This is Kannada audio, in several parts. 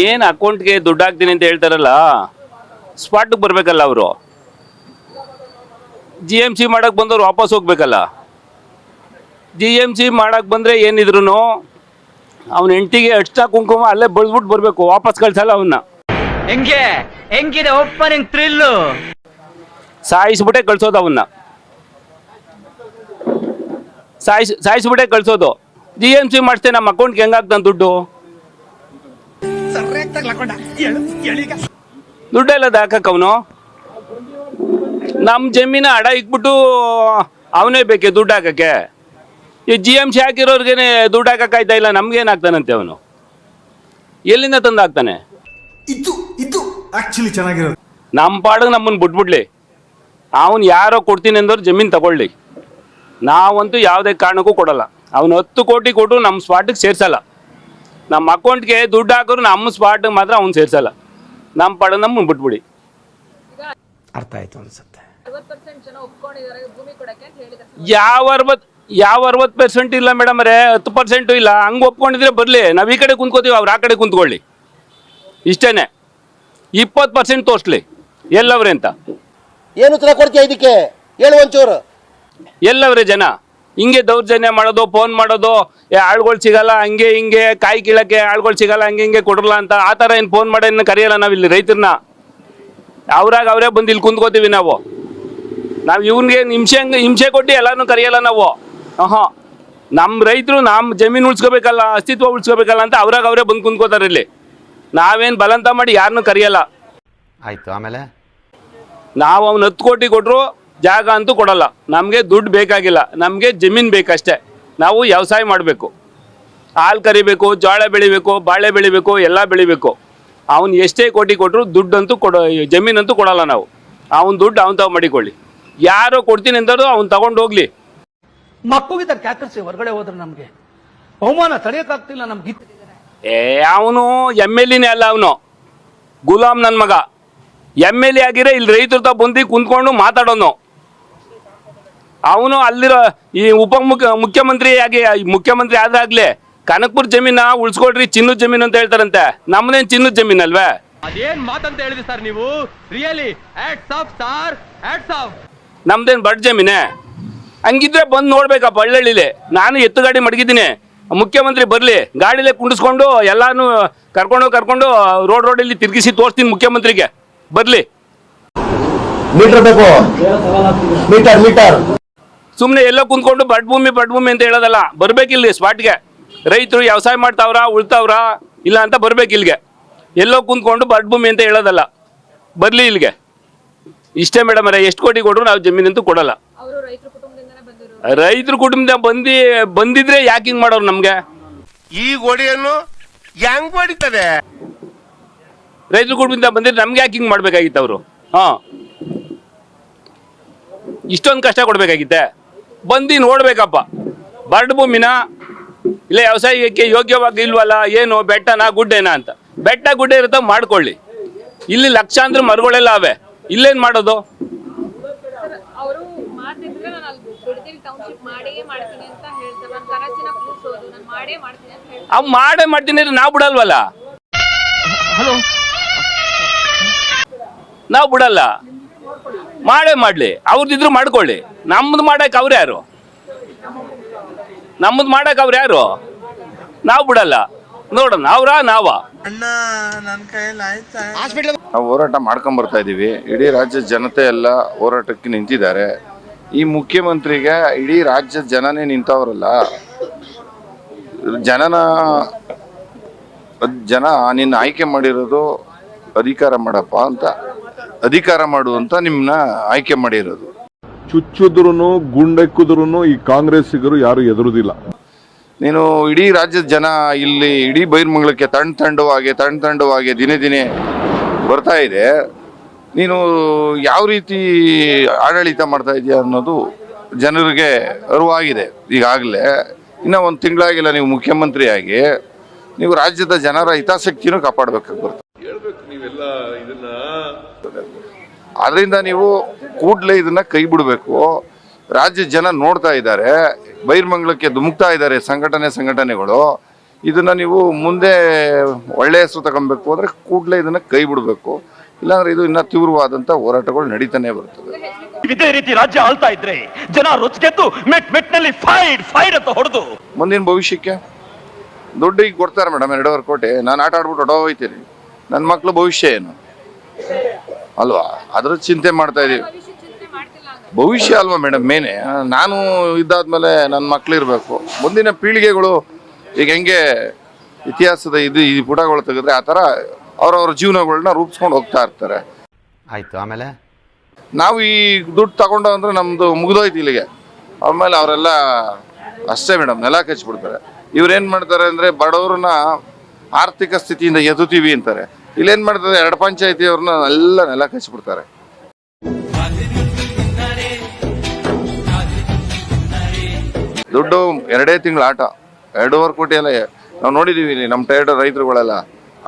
ಏನು ಅಕೌಂಟ್ಗೆ ದುಡ್ಡು ಹಾಕ್ತೀನಿ ಅಂತ ಹೇಳ್ತಾರಲ್ಲ, ಸ್ಪಾಟ್ಗೆ ಬರಬೇಕಲ್ಲ ಅವರು. GMC ಮಾಡಕ್ಕೆ ಬಂದವ್ರು ವಾಪಸ್ ಹೋಗ್ಬೇಕಲ್ಲ. GMC ಮಾಡಕ್ಕೆ ಬಂದರೆ ಏನಿದ್ರು ಅವನ ಹೆಂಡತಿಗೆ ಅಷ್ಟ ಕುಂಕುಮ ಅಲ್ಲೇ ಬೆಳೆದ್ಬಿಟ್ಟು ಬರಬೇಕು, ವಾಪಸ್ ಕಳ್ಸಲ್ಲ ಅವನ್ನ. ಹೆಂಗಿದೆ ಓಪನಿಂಗ್ ಥ್ರಿಲ್ಲು? ಸಾಯಿಸ್ಬಿಟ್ಟೆ ಕಳ್ಸೋದು ಅವನ್ನ, ಸಾಯಿಸ್ಬಿಟ್ಟೆ ಕಳ್ಸೋದು. GMC ಮಾಡಿಸ್ತೇ ನಮ್ಮ ಅಕೌಂಟ್ಗೆ ಹೆಂಗಾಗ್ತಾನೆ ದುಡ್ಡು? ದುಡ್ಡೆಲ್ಲ ಹಾಕಕ್ಕೆ ಅವನು ನಮ್ಮ ಜಮೀನ ಅಡ ಇಕ್ಬಿಟ್ಟು ಅವನೇ ಬೇಕೆ ದುಡ್ಡು ಹಾಕಕ್ಕೆ. ಈ GMC ಹಾಕಿರೋರ್ಗೇನೆ ದುಡ್ಡು ಹಾಕಕ್ಕಾಯ್ತಾ ಇಲ್ಲ, ನಮ್ಗೇನಾಗ್ತಾನಂತೆ ಅವನು? ಎಲ್ಲಿಂದ ತಂದು ಹಾಕ್ತಾನೆ? ಇದು ಆಕ್ಚುಲಿ ಚೆನ್ನಾಗಿರೋದು. ನಮ್ಮ ಪಾಡಿಗೆ ನಮ್ಮನ್ನು ಬಿಟ್ಬಿಡ್ಲಿ. ಅವನು ಯಾರೋ ಕೊಡ್ತೀನಿ ಅಂದವ್ರು ಜಮೀನು ತಗೊಳ್ಳಿ, ನಾವಂತೂ ಯಾವುದೇ ಕಾರಣಕ್ಕೂ ಕೊಡಲ್ಲ. ಅವನು 10 ಕೋಟಿ ಕೊಟ್ಟು ನಮ್ಮ ಸ್ಪಾಟಿಗೆ ಸೇರಿಸಲ್ಲ. ನಮ್ಮ ಅಕೌಂಟ್ಗೆ ದುಡ್ಡು ಹಾಕೋರು ನಮ್ಮ ಸ್ಪಾಟಿಗೆ ಮಾತ್ರ ಅವ್ನು ಸೇರಿಸಲ್ಲ. ನಮ್ಮ ಪಾಡಿಗೆ ನಮ್ಮನ್ನು ಬಿಟ್ಬಿಡಿ. ಅರ್ಥ ಆಯ್ತು ಅನ್ಸುತ್ತೆ. ಯಾವ 60% ಇಲ್ಲ ಮೇಡಮ್ ಅವರೇ, 10% ಇಲ್ಲ. ಹಂಗೆ ಒಪ್ಕೊಂಡಿದ್ರೆ ಬರಲಿ, ನಾವು ಈ ಕಡೆ ಕುಂತ್ಕೋತೀವಿ, ಅವ್ರು ಆ ಕಡೆ ಕುಂತ್ಕೊಳ್ಳಿ, ಇಷ್ಟೇನೆ. 20% ತೋರಿಸ್ಲಿ ಎಲ್ಲವ್ರೆ ಅಂತ. ಏನು ಉತ್ತರ ಕೊಡ್ತೀಯ ಇದಕ್ಕೆ? ಹೇಳು ಒಂಚೂರು. ಎಲ್ಲವ್ರೆ ಜನ ಹಿಂಗೆ ದೌರ್ಜನ್ಯ ಮಾಡೋದು, ಫೋನ್ ಮಾಡೋದು, ಆಳ್ಗಳು ಸಿಗಲ್ಲ, ಹಂಗೆ ಹಿಂಗೆ ಕಾಯಿ ಕೀಳಕ್ಕೆ ಆಳ್ಗಳು ಸಿಗಲ್ಲ, ಹಂಗೆ ಹಿಂಗೆ ಕೊಡ್ರಲ್ಲ ಅಂತ. ಆ ಥರ ಏನು ಫೋನ್ ಮಾಡಿ ಕರೆಯಲ್ಲ ನಾವಿಲ್ಲಿ ರೈತರನ್ನ. ಅವರೇ ಬಂದು ಇಲ್ಲಿ ಕುಂತ್ಕೋತೀವಿ ನಾವು. ಇವ್ನಿಗೆ ಹಿಂಸೆ ಕೊಟ್ಟು ಎಲ್ಲಾನು ಕರೆಯಲ್ಲ ನಾವು. ನಮ್ಮ ರೈತರು ನಮ್ಮ ಜಮೀನು ಉಳಿಸ್ಕೋಬೇಕಲ್ಲ, ಅಸ್ತಿತ್ವ ಉಳಿಸ್ಕೋಬೇಕಲ್ಲ ಅಂತ ಅವರೇ ಬಂದು ಕುಂತ್ಕೋತಾರೆ ಇಲ್ಲಿ. ನಾವೇನು ಬಲಂತ ಮಾಡಿ ಯಾರನ್ನೂ ಕರೆಯಲ್ಲ. ಆಯ್ತು, ಆಮೇಲೆ ನಾವು ಅವ್ನು 10 ಕೋಟಿ ಕೊಟ್ಟರು ಜಾಗ ಅಂತೂ ಕೊಡಲ್ಲ. ನಮಗೆ ದುಡ್ಡು ಬೇಕಾಗಿಲ್ಲ, ನಮಗೆ ಜಮೀನು ಬೇಕಷ್ಟೇ. ನಾವು ವ್ಯವಸಾಯ ಮಾಡಬೇಕು, ಹಾಲು ಕರಿಬೇಕು, ಜೋಳ ಬೆಳಿಬೇಕು, ಬಾಳೆ ಬೆಳಿಬೇಕು, ಎಲ್ಲ ಬೆಳಿಬೇಕು. ಅವ್ನು ಎಷ್ಟೇ ಕೋಟಿ ಕೊಟ್ಟರು ದುಡ್ಡಂತೂ ಜಮೀನಂತೂ ಕೊಡಲ್ಲ ನಾವು. ಅವ್ನ ದುಡ್ಡು ಅವ್ನು ತಾವು ಮಾಡಿಕೊಳ್ಳಿ. ಯಾರೋ ಕೊಡ್ತೀನಿ ಅಂದರು ಅವ್ನು ತಗೊಂಡು ಹೋಗ್ಲಿ. ಮಕ್ಕಳಿಗೆ ಕ್ಯಾಕರ್ಸಿ ಹೊರಗಡೆ ಹೋದ್ರೆ ನಮಗೆ ಅವಮಾನ ತಡೆಯೋಕ್ಕಾಗ್ತಿಲ್ಲ ನಮ್ಗೆ. ಅವನು MLA ಅಲ್ಲ, ಅವನು ಗುಲಾಮ್ ನನ್ನ ಮಗ. MLA ಆಗಿರೋ ಇಲ್ಲಿ ರೈತರ ತ ಬಂದು ಕುಂತ್ಕೊಂಡು ಮಾತಾಡೋನು. ಅವನು ಅಲ್ಲಿರೋ ಈ ಮುಖ್ಯಮಂತ್ರಿ ಆದಾಗ್ಲೇ ಕನಕಪುರ ಜಮೀನ ಉಳಿಸ್ಕೊಡ್ರಿ, ಚಿನ್ನದ ಜಮೀನು ಅಂತ ಹೇಳ್ತಾರಂತೆ. ನಮ್ಮನೇನು ಚಿನ್ನದ ಜಮೀನು ಅಲ್ವೇ? ಅದೇನ್ ಮಾತಂತ ಹೇಳಿದ್ರಿ ಸರ್ ನೀವು? Really hats off sir, hats off. ನಮ್ದೇನು ಬಡ್ ಜಮೀನೇ? ಹಂಗಿದ್ರೆ ಬಂದು ನೋಡ್ಬೇಕಪ್ಪ ಹಳ್ಳಿಲಿ. ನಾನು ಎತ್ತು ಗಾಡಿ ಮಡಗಿದ್ದೀನಿ, ಮುಖ್ಯಮಂತ್ರಿ ಬರಲಿ, ಗಾಡಿಲೇ ಕುಂಡಿಸ್ಕೊಂಡು ಎಲ್ಲಾನು ಕರ್ಕೊಂಡು ರೋಡಲ್ಲಿ ತಿರುಗಿಸಿ ತೋರಿಸ್ತೀನಿ ಮುಖ್ಯಮಂತ್ರಿಗೆ. ಬರಲಿ, ಮೀಟರ್ ಬೇಕು, ಮೀಟರ್. ಸುಮ್ಮನೆ ಎಲ್ಲೋ ಕುಂತ್ಕೊಂಡು ಬಡ್ ಭೂಮಿ ಅಂತ ಹೇಳೋದಲ್ಲ. ಬರ್ಬೇಕಿಲ್ಲಿ ಸ್ಪಾಟ್ಗೆ. ರೈತರು ವ್ಯವಸಾಯ ಮಾಡ್ತಾವ್ರ, ಉಳ್ತಾವ್ರ ಇಲ್ಲ ಅಂತ ಬರ್ಬೇಕು ಇಲ್ಲಿಗೆ. ಎಲ್ಲೋ ಕುಂತ್ಕೊಂಡು ಬಡ್ ಭೂಮಿ ಅಂತ ಹೇಳೋದಲ್ಲ, ಬರಲಿ ಇಲ್ಲಿಗೆ. ಇಷ್ಟೇ ಮೇಡಮ್ ಅವರೇ, ಎಷ್ಟು ಕೋಟಿ ಕೊಟ್ಟರು ನಾವು ಜಮೀನಂತೂ ಕೊಡಲ್ಲ. ರೈತರ ಕುಟುಂಬದಿಂದ ಬಂದಿದ್ರೆ ಯಾಕೆ ಹಿಂಗೆ ಮಾಡೋರು ನಮಗೆ? ಈ ಗೋಡೆಯನ್ನು ಹೆಂಗ್ ಹೊಡಿತದೆ? ರೈತರ ಕುಟುಂಬದಿಂದ ಬಂದಿದ್ರೆ ನಮ್ಗೆ ಯಾಕೆ ಹಿಂಗೆ ಮಾಡ್ಬೇಕಾಗಿತ್ತು ಅವರು? ಇಷ್ಟೊಂದು ಕಷ್ಟ ಕೊಡ್ಬೇಕಾಗಿತ್ತೆ? ಬಂದು ನೋಡ್ಬೇಕಪ್ಪ ಬರಡು ಭೂಮಿನ, ಇಲ್ಲ ವ್ಯವಸಾಯಕ್ಕೆ ಯೋಗ್ಯವಾಗಿ ಇಲ್ವಲ್ಲ, ಏನು ಬೆಟ್ಟನಾ ಗುಡ್ಡೇನಾ ಅಂತ. ಬೆಟ್ಟ ಗುಡ್ಡೆ ಇರುತ್ತೋ ಮಾಡ್ಕೊಳ್ಳಿ. ಇಲ್ಲಿ ಲಕ್ಷಾಂತರ ಮರಗಳೆಲ್ಲ ಅವೆ, ಇಲ್ಲೇನು ಮಾಡೋದು? ಅವ್ ಮಾಡೇ ಮಾಡ್ತೀನಿ ಅಂದ್ರೆ ನಾವು ಬಿಡಲ್ವಲ್ಲ. ನಾವು ಬಿಡಲ್ಲ, ಮಾಡೇ ಮಾಡ್ಲಿ. ಅವ್ರದ್ದಿದ್ರು ಮಾಡ್ಕೊಳ್ಳಿ. ನಮ್ಮದು ಮಾಡಕ್ ಅವ್ರು ಯಾರು? ನಾವು ಬಿಡಲ್ಲ. ನೋಡೋಣ ಅವ್ರ ನಾವ. ನಾವು ಹೋರಾಟ ಮಾಡ್ಕೊಂಡ್ ಬರ್ತಾ ಇದೀವಿ. ಇಡೀ ರಾಜ್ಯದ ಜನತೆ ಎಲ್ಲ ಹೋರಾಟಕ್ಕೆ ನಿಂತಿದ್ದಾರೆ. ಈ ಮುಖ್ಯಮಂತ್ರಿಗೆ ಇಡೀ ರಾಜ್ಯದ ಜನನೇ ನಿಂತವ್ರಲ್ಲ. ಜನ ನಿನ್ನ ಆಯ್ಕೆ ಮಾಡಿರೋದು ಅಧಿಕಾರ ಮಾಡಪ್ಪ ಅಂತ, ಅಧಿಕಾರ ಮಾಡು ಅಂತ ನಿಮ್ಮನ್ನ ಆಯ್ಕೆ ಮಾಡಿರೋದು. ಚುಚ್ಚಿದ್ರು ಗುಂಡೆಕ್ಕಿದ್ರು ಈ ಕಾಂಗ್ರೆಸ್ಸಿಗರು ಯಾರು ಎದುರುದಿಲ್ಲ. ನೀನು ಇಡೀ ರಾಜ್ಯದ ಜನ ಇಲ್ಲಿ ಇಡೀ ಬೈರ್ಮಂಗ್ಲಕ್ಕೆ ತಂಡವಾಗಿ ದಿನೇ ಬರ್ತಾ ಇದೆ. ನೀನು ಯಾವ ರೀತಿ ಆಡಳಿತ ಮಾಡ್ತಾ ಇದೆಯಾ ಅನ್ನೋದು ಜನರಿಗೆ ಅರಿವಾಗಿದೆ ಈಗಾಗಲೇ. ಇನ್ನೂ 1 ತಿಂಗಳಾಗಿಲ್ಲ ನೀವು ಮುಖ್ಯಮಂತ್ರಿಯಾಗಿ. ನೀವು ರಾಜ್ಯದ ಜನರ ಹಿತಾಸಕ್ತಿನೂ ಕಾಪಾಡಬೇಕಾಗಿ ಬರ್ತದೆ. ಆದ್ರಿಂದ ನೀವು ಕೂಡಲೇ ಇದನ್ನ ಕೈ ಬಿಡಬೇಕು. ರಾಜ್ಯದ ಜನ ನೋಡ್ತಾ ಇದ್ದಾರೆ, ಬೈರ್ಮಂಗ್ಲಕ್ಕೆ ಧುಮುಕ್ತಾ ಇದ್ದಾರೆ ಸಂಘಟನೆಗಳು. ಇದನ್ನ ನೀವು ಮುಂದೆ ಒಳ್ಳೆ ಹೆಸರು ತಗೊಬೇಕು ಅಂದ್ರೆ ಕೂಡಲೇ ಇದನ್ನ ಕೈ ಬಿಡಬೇಕು. ಇಲ್ಲಾಂದ್ರೆ ಇದು ಇನ್ನ ತೀವ್ರವಾದಂತ ಹೋರಾಟಗಳು ನಡೀತಾನೆ ಬರ್ತದೆ. ಇದೇ ರೀತಿ ರಾಜ್ಯ ಆಳ್ತಾ ಇದ್ರೆ ಜನ ರೊಚ್ಚಿಗೆದ್ದು ಮೆಟ್ನಲ್ಲಿ ಫೈಡ್ ಅಂತ ಹೊಡೆದು ಮುಂದಿನ ಭವಿಷ್ಯಕ್ಕೆ ದುಡ್ಡು ಈಗ ಕೊಡ್ತಾರೆ ಮೇಡಮ್ 2.5 ಕೋಟಿ. ನಾನು ಆಟ ಆಡ್ಬಿಟ್ಟು ಹೊಡೋಯ್ತೀನಿ, ನನ್ನ ಮಕ್ಳು ಭವಿಷ್ಯ ಏನು ಅಲ್ವಾ? ಅದ್ರ ಚಿಂತೆ ಮಾಡ್ತಾ ಇದೀವಿ. ಭವಿಷ್ಯ ಅಲ್ವಾ ಮೇಡಮ್ ಮೇನೆ. ನಾನು ಇದ್ದಾದ್ಮೇಲೆ ನನ್ನ ಮಕ್ಳು ಇರಬೇಕು, ಮುಂದಿನ ಪೀಳಿಗೆಗಳು ಈಗ ಹೆಂಗೆ ಇತಿಹಾಸದ ಈ ಪುಟಗಳು ತೆಗೆದ್ರೆ ಆ ಥರ ಅವ್ರವ್ರ ಜೀವನಗಳನ್ನ ರೂಪಿಸ್ಕೊಂಡು ಹೋಗ್ತಾ ಇರ್ತಾರೆ. ಆಯ್ತು, ಆಮೇಲೆ ನಾವು ಈ ದುಡ್ಡು ತಗೊಂಡು ಅಂದ್ರೆ ನಮ್ದು ಮುಗಿದೋಯ್ತು ಇಲ್ಲಿಗೆ. ಆಮೇಲೆ ಅವರೆಲ್ಲ ಅಷ್ಟೇ ಮೇಡಮ್ ನೆಲ ಕಚ್ಚಿಬಿಡ್ತಾರೆ. ಇವ್ರೇನ್ ಮಾಡ್ತಾರೆ ಅಂದ್ರೆ ಬಡವ್ರನ್ನ ಆರ್ಥಿಕ ಸ್ಥಿತಿಯಿಂದ ಎತ್ತುತ್ತೀವಿ ಅಂತಾರೆ. ಇಲ್ಲೇನ್ ಮಾಡ್ತಾರೆ, 2 ಪಂಚಾಯತಿಯವ್ರನ್ನ ಎಲ್ಲ ನೆಲ ಕಚ್ಚಿಬಿಡ್ತಾರೆ. ದುಡ್ಡು 2 ತಿಂಗಳ ಆಟ, 2.5 ಕೋಟಿ ಎಲ್ಲ ನಾವು ನೋಡಿದೀವಿ. ನಮ್ಮ ಟೈರ್ಡ್ ರೈತರುಗಳೆಲ್ಲ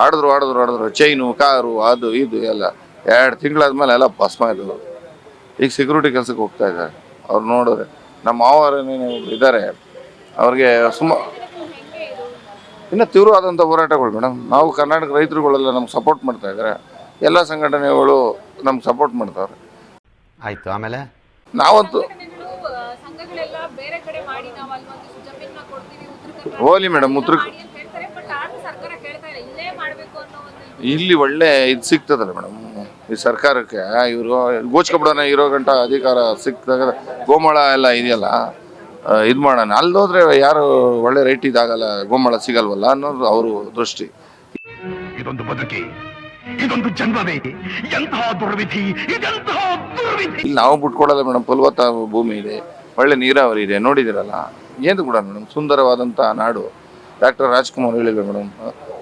ಆಡಿದ್ರು ಚೈನು ಕಾರು ಅದು ಇದು ಎಲ್ಲ 2 ತಿಂಗಳಾದ್ಮೇಲೆ ಎಲ್ಲ ಭಸ್ಮ ಇದ್ರು. ಈಗ ಸೆಕ್ಯೂರಿಟಿ ಕೆಲಸಕ್ಕೆ ಹೋಗ್ತಾ ಇದ್ದಾರೆ. ಅವ್ರು ನೋಡಿದ್ರೆ ನಮ್ಮ ಮಾವರೇನೇನು ಇದ್ದಾರೆ, ಅವ್ರಿಗೆ ಇನ್ನು ತೀವ್ರವಾದಂಥ ಹೋರಾಟಗಳು ಮೇಡಮ್. ನಾವು ಕರ್ನಾಟಕ ರೈತರುಗಳೆಲ್ಲ ನಮ್ಗೆ ಸಪೋರ್ಟ್ ಮಾಡ್ತಾ ಇದ್ದಾರೆ, ಎಲ್ಲ ಸಂಘಟನೆಗಳು ನಮ್ಗೆ ಸಪೋರ್ಟ್ ಮಾಡ್ತಾವ್ರೆ. ಆಯ್ತು, ಆಮೇಲೆ ನಾವಂತೂ ಹೋಲಿ ಮೇಡಮ್. ಇಲ್ಲಿ ಒಳ್ಳೆ ಇದು ಸಿಗ್ತದಲ್ಲ ಮೇಡಮ್ ಈ ಸರ್ಕಾರಕ್ಕೆ. ಇವರು ಗೋಚ್ಕೊಬಿಡೋಣ ಇರೋ ಗಂಟ ಅಧಿಕಾರ ಸಿಕ್ಕಿದಾಗ ಗೋಮಾಳ ಎಲ್ಲ ಇದೆಯಲ್ಲ ಇದು ಮಾಡೋಣ. ಅಲ್ಲೋದ್ರೆ ಯಾರು ಒಳ್ಳೆ ರೇಟ್ ಇದಾಗಲ್ಲ, ಗೋಮಾಳ ಸಿಗಲ್ವಲ್ಲ ಅನ್ನೋದು ಅವರು ದೃಷ್ಟಿ. ಇದೊಂದು ಬದುಕಿ, ಇದೊಂದು ಜನ್ಮವೇ, ಎಂತಹ ದುರ್ವಿಧಿ, ಇದೆಂತಹ ದುರ್ವಿಧಿ. ಇಲ್ಲಿ ನಾವು ಬಿಟ್ಕೊಡಲ್ಲ ಮೇಡಮ್. ಫಲವತ್ತ ಭೂಮಿ ಇದೆ, ಒಳ್ಳೆ ನೀರಾವರಿ ಇದೆ, ನೋಡಿದಿರಲ್ಲ. ಏನು ಕೂಡ ಮೇಡಮ್ ಸುಂದರವಾದಂಥ ನಾಡು. ಡಾಕ್ಟರ್ ರಾಜ್ಕುಮಾರ್ ಹೇಳಿಲ್ಲ ಮೇಡಮ್,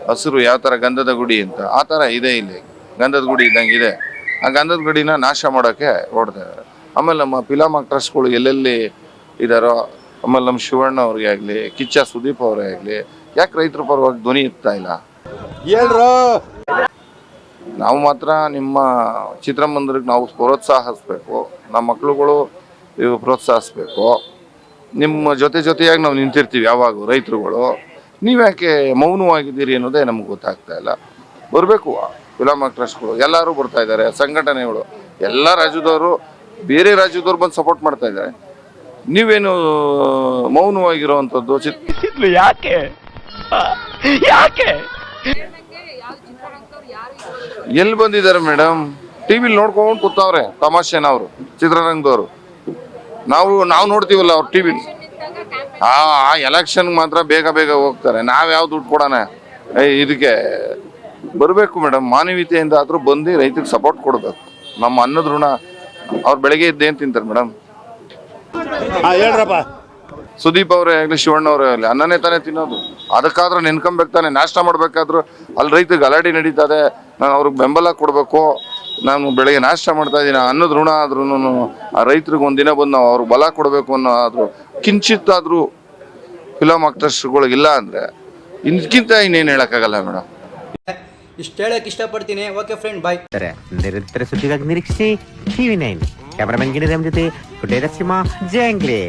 ಹಸಿರು ಯಾವ ಥರ ಗಂಧದ ಗುಡಿ ಅಂತ, ಆ ಥರ ಇದೆ ಇಲ್ಲಿ. ಗಂಧದ ಗುಡಿ ಇದ್ದಂಗೆ ಇದೆ. ಆ ಗಂಧದ ಗುಡಿನ ನಾಶ ಮಾಡೋಕ್ಕೆ ಹೊಡ್ತಾ ಇದ್ದಾರೆ. ಆಮೇಲೆ ನಮ್ಮ ಫಿಲಮ್ ಟ್ರಸ್ಟ್ಗಳು ಎಲ್ಲೆಲ್ಲಿ ಇದ್ದಾರೋ, ಆಮೇಲೆ ನಮ್ಮ ಶಿವಣ್ಣ ಅವ್ರಿಗೆ ಆಗಲಿ, ಕಿಚ್ಚ ಸುದೀಪ್ ಅವರೇ ಆಗಲಿ, ಯಾಕೆ ರೈತರ ಪರವಾಗಿ ಧ್ವನಿ ಇರ್ತಾ ಇಲ್ಲ? ನಾವು ಮಾತ್ರ ನಿಮ್ಮ ಚಿತ್ರಮಂದಿರಕ್ಕೆ ನಾವು ಪ್ರೋತ್ಸಾಹಿಸ್ಬೇಕು, ನಮ್ಮ ಮಕ್ಳುಗಳು ಇವು ಪ್ರೋತ್ಸಾಹಿಸ್ಬೇಕು. ನಿಮ್ಮ ಜೊತೆಯಾಗಿ ನಾವು ನಿಂತಿರ್ತೀವಿ ಯಾವಾಗ ರೈತರುಗಳು. ನೀವ್ಯಾಕೆ ಮೌನವಾಗಿದ್ದೀರಿ ಅನ್ನೋದೇ ನಮ್ಗೆ ಗೊತ್ತಾಗ್ತಾ ಇಲ್ಲ. ಬರಬೇಕು ಫಿಲಮ್ ಟ್ರಸ್ಟ್ಗಳು, ಎಲ್ಲರೂ ಬರ್ತಾ ಇದ್ದಾರೆ, ಸಂಘಟನೆಗಳು, ಎಲ್ಲ ರಾಜ್ಯದವರು, ಬೇರೆ ರಾಜ್ಯದವ್ರು ಬಂದು ಸಪೋರ್ಟ್ ಮಾಡ್ತಾ ಇದ್ದಾರೆ. ನೀವೇನು ಮೌನವಾಗಿರುವಂಥದ್ದು? ಯಾಕೆ ಎಲ್ಲಿ ಬಂದಿದ್ದಾರೆ ಮೇಡಮ್? ಟಿವಿಲಿ ನೋಡ್ಕೊಂಡು ಕೂತವ್ರೆ ತಮಾಷೆನ ಅವರು ಚಿತ್ರರಂಗದವರು. ನಾವು ನೋಡ್ತೀವಲ್ಲ ಅವ್ರು ಟಿವಿಲಿ. ಆ ಎಲೆಕ್ಷನ್ ಮಾತ್ರ ಬೇಗ ಹೋಗ್ತಾರೆ. ನಾವ್ ಯಾವ ದುಡ್ಡು ಕೊಡೋಣ? ಇದಕ್ಕೆ ಬರಬೇಕು ಮೇಡಮ್. ಮಾನವೀಯತೆಯಿಂದ ಆದ್ರೂ ಬಂದು ರೈತರಿಗೆ ಸಪೋರ್ಟ್ ಕೊಡ್ಬೇಕು. ನಮ್ಮ ಅನ್ನದ ಋಣ. ಅವ್ರು ಬೆಳಗ್ಗೆ ಇದ್ದೇನು ತಿಂತಾರೆ ಮೇಡಮ್? ಸುದೀಪ್ ಅವರೇ ಆಗಲಿ, ಶಿವಣ್ಣ ಅವರೇ ಆಗಲಿ, ಅನ್ನನೇ ತಾನೇ ತಿನ್ನೋದು. ಅದಕ್ಕಾದ್ರೂ ನೆನ್ಕೊಂಬೇಕು ತಾನೆ. ನಾಷ್ಟ ಮಾಡ್ಬೇಕಾದ್ರೂ ಅಲ್ಲಿ ರೈತರಿಗೆ ಗಲಾಟೆ ನಡೀತದೆ, ನಾನು ಅವ್ರಿಗೆ ಬೆಂಬಲ ಕೊಡಬೇಕು. ನಾನು ಬೆಳಗ್ಗೆ ನಾಷ್ಟ ಮಾಡ್ತಾ ಇದ್ದೀನಿ, ಅನ್ನದ ಋಣ ಆದ್ರೂ ಆ ರೈತರಿಗೆ ಒಂದಿನ ಬಂದು ನಾವು ಅವ್ರಿಗೆ ಬಲ ಕೊಡಬೇಕು ಅನ್ನೋ ಆದ್ರೂ ಕಿಂಚಿತ್ತಾದ್ರೂ ಫಿಲಮ್ ಆಕ್ಟರ್ಸ್ಗಳಿಗೆ ಇಲ್ಲ ಅಂದರೆ ಇದಕ್ಕಿಂತ ಇನ್ನೇನು ಹೇಳೋಕ್ಕಾಗಲ್ಲ ಮೇಡಮ್. ಇಷ್ಟು ಹೇಳಕ್ಕೆ ಇಷ್ಟಪಡ್ತೀನಿ. ಓಕೆ ಫ್ರೆಂಡ್, ಬಾಯ್. ನಿರಂತರ ಸುದ್ದಿಗಾಗಿ ನಿರೀಕ್ಷಿಸಿ TV9. ಕ್ಯಾಮರಾಮನ್ ಗಿರಿರಾಮ್ ಜೊತೆ ಜಂಗ್ಲಿ.